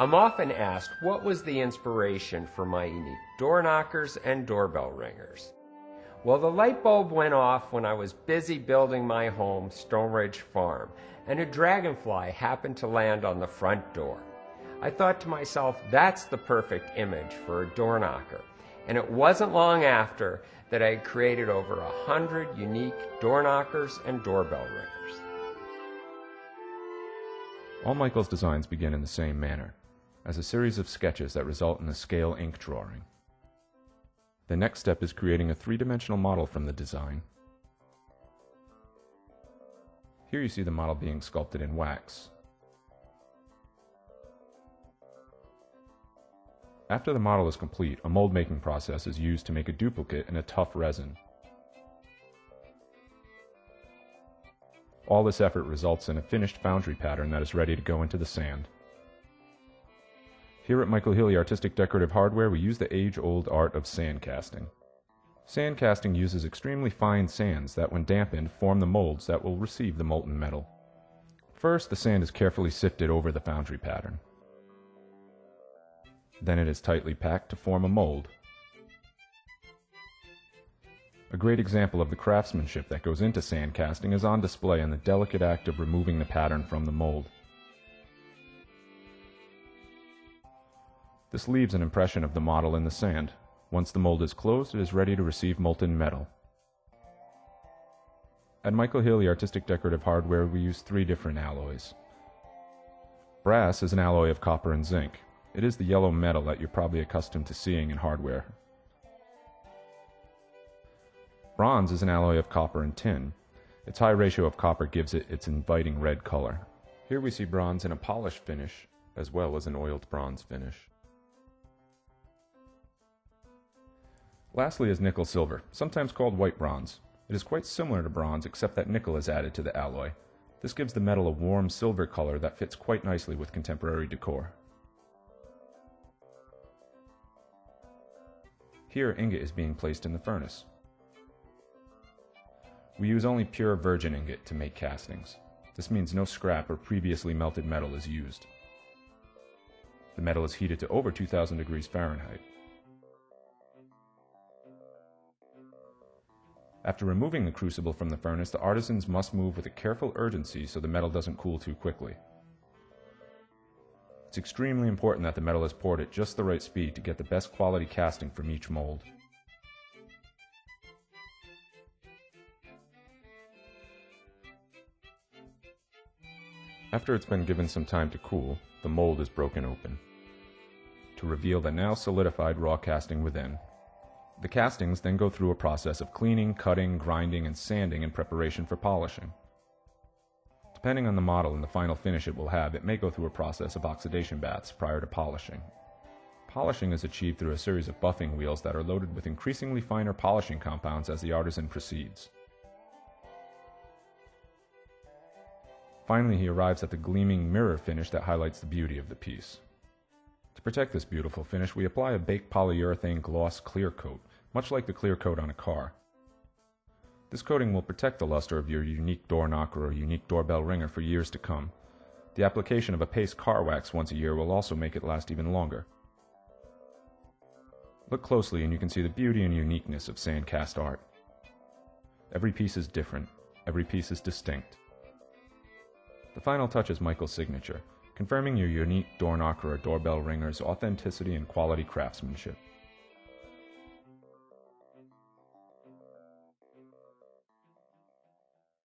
I'm often asked what was the inspiration for my unique door knockers and doorbell ringers. Well, the light bulb went off when I was busy building my home, Stone Ridge Farm, and a dragonfly happened to land on the front door. I thought to myself, that's the perfect image for a door knocker. And it wasn't long after that I had created over 100 unique door knockers and doorbell ringers. All Michael's designs begin in the same manner, as a series of sketches that result in a scale ink drawing. The next step is creating a three-dimensional model from the design. Here you see the model being sculpted in wax. After the model is complete, a mold-making process is used to make a duplicate in a tough resin. All this effort results in a finished foundry pattern that is ready to go into the sand. Here at Healy Artistic Decorative Hardware, we use the age-old art of sand casting. Sand casting uses extremely fine sands that, when dampened, form the molds that will receive the molten metal. First, the sand is carefully sifted over the foundry pattern. Then it is tightly packed to form a mold. A great example of the craftsmanship that goes into sand casting is on display in the delicate act of removing the pattern from the mold. This leaves an impression of the model in the sand. Once the mold is closed, it is ready to receive molten metal. At Healy Artistic Decorative Hardware, we use 3 different alloys. Brass is an alloy of copper and zinc. It is the yellow metal that you're probably accustomed to seeing in hardware. Bronze is an alloy of copper and tin. Its high ratio of copper gives it its inviting red color. Here we see bronze in a polished finish, as well as an oiled bronze finish. Lastly is nickel silver, sometimes called white bronze. It is quite similar to bronze, except that nickel is added to the alloy. This gives the metal a warm silver color that fits quite nicely with contemporary decor. Here, ingot is being placed in the furnace. We use only pure virgin ingot to make castings. This means no scrap or previously melted metal is used. The metal is heated to over 2000 degrees Fahrenheit. After removing the crucible from the furnace, the artisans must move with a careful urgency so the metal doesn't cool too quickly. It's extremely important that the metal is poured at just the right speed to get the best quality casting from each mold. After it's been given some time to cool, the mold is broken open to reveal the now solidified raw casting within. The castings then go through a process of cleaning, cutting, grinding, and sanding in preparation for polishing. Depending on the model and the final finish it will have, it may go through a process of oxidation baths prior to polishing. Polishing is achieved through a series of buffing wheels that are loaded with increasingly finer polishing compounds as the artisan proceeds. Finally, he arrives at the gleaming mirror finish that highlights the beauty of the piece. To protect this beautiful finish, we apply a baked polyurethane gloss clear coat, much like the clear coat on a car. This coating will protect the luster of your unique door knocker or unique doorbell ringer for years to come. The application of a paste car wax once a year will also make it last even longer. Look closely and you can see the beauty and uniqueness of sand cast art. Every piece is different, every piece is distinct. The final touch is Michael's signature, confirming your unique door knocker or doorbell ringer's authenticity and quality craftsmanship.